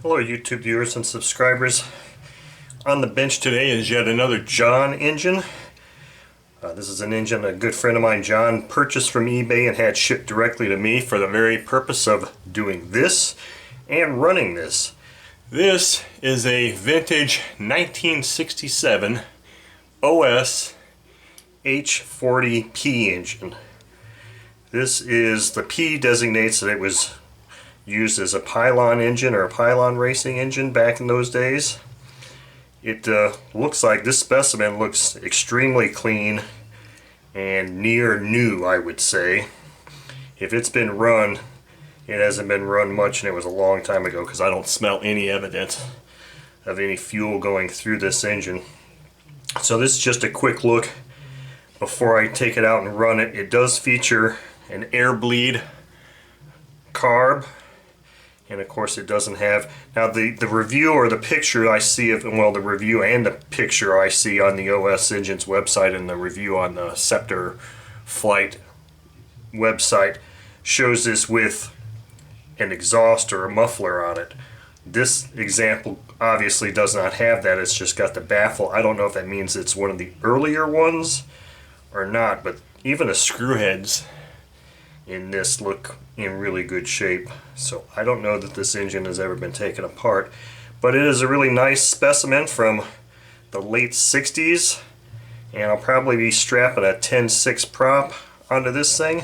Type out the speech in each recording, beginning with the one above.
Hello YouTube viewers and subscribers. On the bench today is yet another John engine. This is an engine a good friend of mine, John, purchased from eBay and had shipped directly to me for the very purpose of doing this and running this. This is a vintage 1967 OS H.40P engine. This is, the P designates that it was used as a pylon engine or a pylon racing engine back in those days. It looks like this specimen looks extremely clean and near new, I would say. If it's been run, it hasn't been run much, and it was a long time ago, because I don't smell any evidence of any fuel going through this engine. So this is just a quick look before I take it out and run it. It does feature an air bleed carb. And of course it doesn't have, now the review or the picture I see of, well, the review and the picture I see on the OS Engines website and the review on the Scepter Flight website shows this with an exhaust or a muffler on it. This example obviously does not have that, it's just got the baffle. I don't know if that means it's one of the earlier ones or not, but even the screw heads in this look in really good shape. So I don't know that this engine has ever been taken apart, but it is a really nice specimen from the late 60s, and I'll probably be strapping a 10.6 prop onto this thing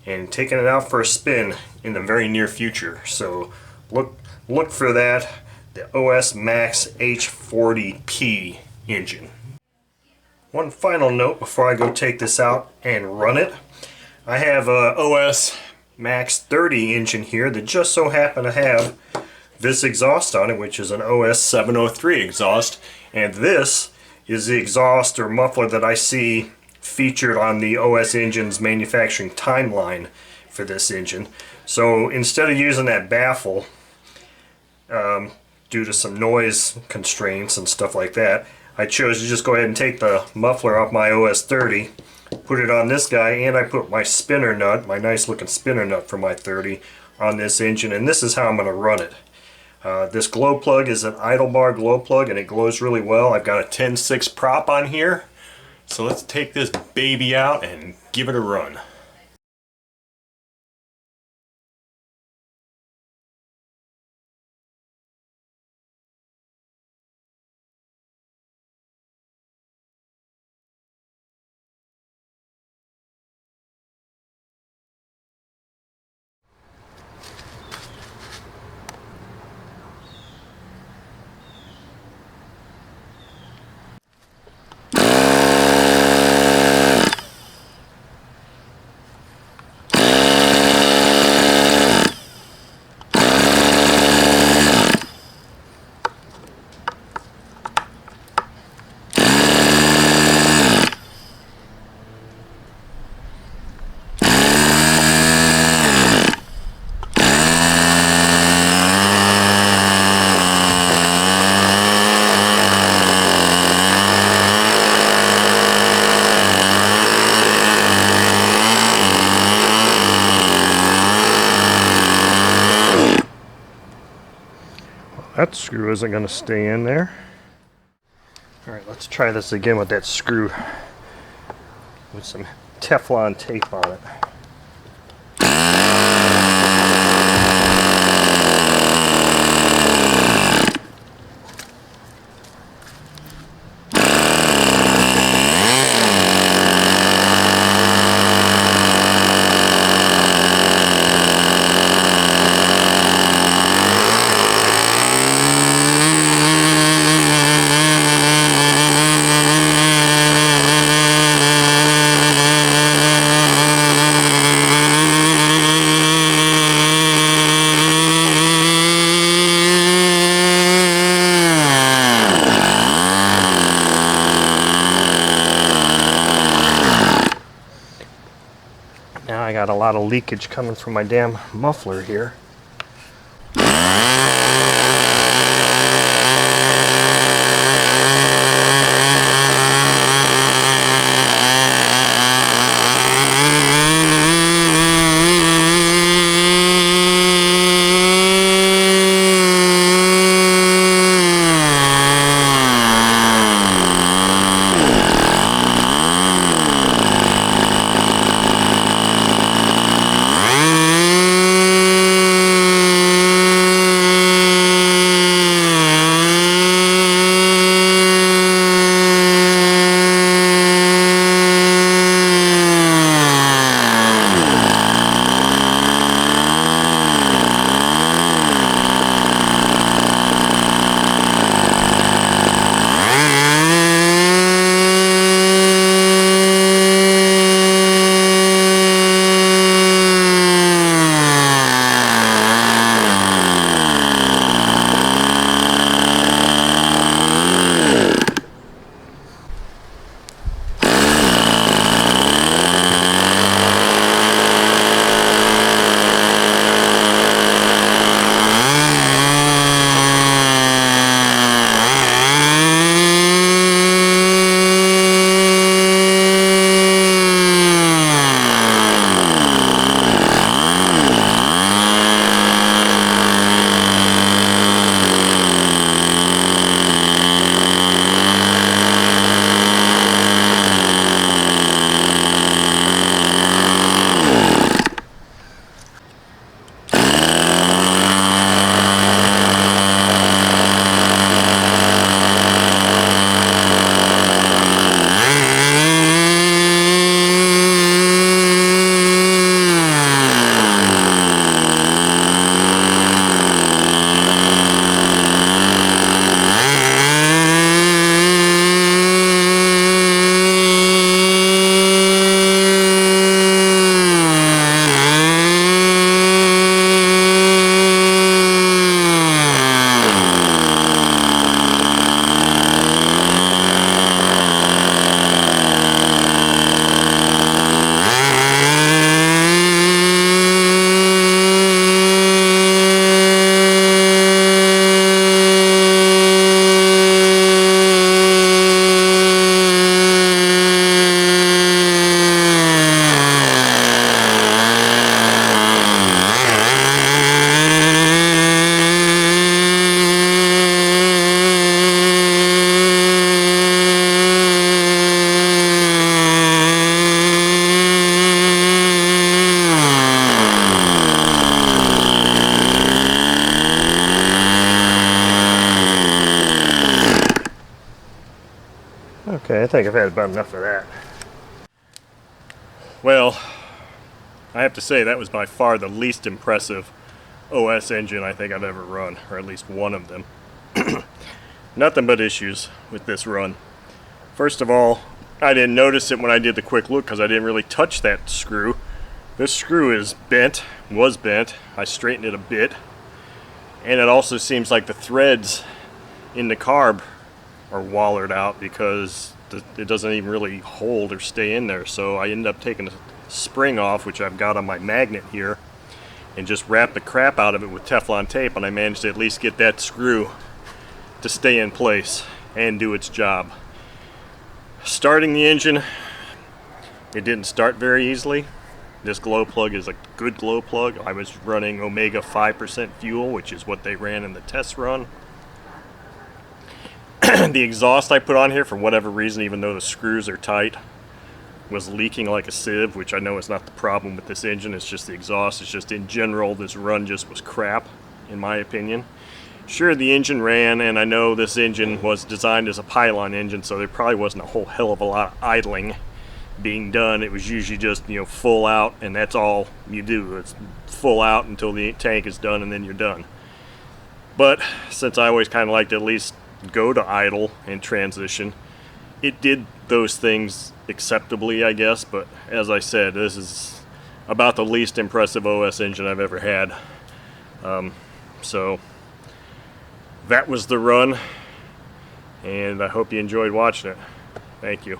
and taking it out for a spin in the very near future. So look for that, the OS Max H.40P engine. One final note before I go take this out and run it. I have a OS Max 30 engine here that just so happened to have this exhaust on it, which is an OS 703 exhaust, and this is the exhaust or muffler that I see featured on the OS Engine's manufacturing timeline for this engine. So instead of using that baffle, due to some noise constraints and stuff like that, I chose to just go ahead and take the muffler off my OS 30, put it on this guy, and I put my spinner nut, my nice looking spinner nut for my 30, on this engine, and this is how I'm going to run it. This glow plug is an idle bar glow plug, and it glows really well. I've got a 10.6 prop on here, so let's take this baby out and give it a run. That screw isn't going to stay in there. Alright, let's try this again with that screw with some Teflon tape on it. Now I got a lot of leakage coming from my damn muffler here. think I've had about enough of that. Well, I have to say that was by far the least impressive OS engine I think I've ever run, or at least one of them. Nothing but issues with this run. First of all, I didn't notice it when I did the quick look because I didn't really touch that screw. This screw is bent, was bent. I straightened it a bit. And it also seems like the threads in the carb are wallered out because it doesn't even really hold or stay in there. So I ended up taking the spring off, which I've got on my magnet here, and just wrapped the crap out of it with Teflon tape, and I managed to at least get that screw to stay in place and do its job. Starting the engine, it didn't start very easily. This glow plug is a good glow plug. I was running Omega 5% fuel, which is what they ran in the test run. The exhaust I put on here, for whatever reason, even though the screws are tight, was leaking like a sieve, which I know is not the problem with this engine. It's just the exhaust. It's just in general, this run just was crap, in my opinion. Sure, the engine ran, and I know this engine was designed as a pylon engine, so there probably wasn't a whole hell of a lot of idling being done. It was usually just, full out, and that's all you do. It's full out until the tank is done, and then you're done. But since I always kind of like to at least go to idle and transition, it did those things acceptably, I guess. But as I said, this is about the least impressive OS engine I've ever had. So that was the run, and I hope you enjoyed watching it. Thank you.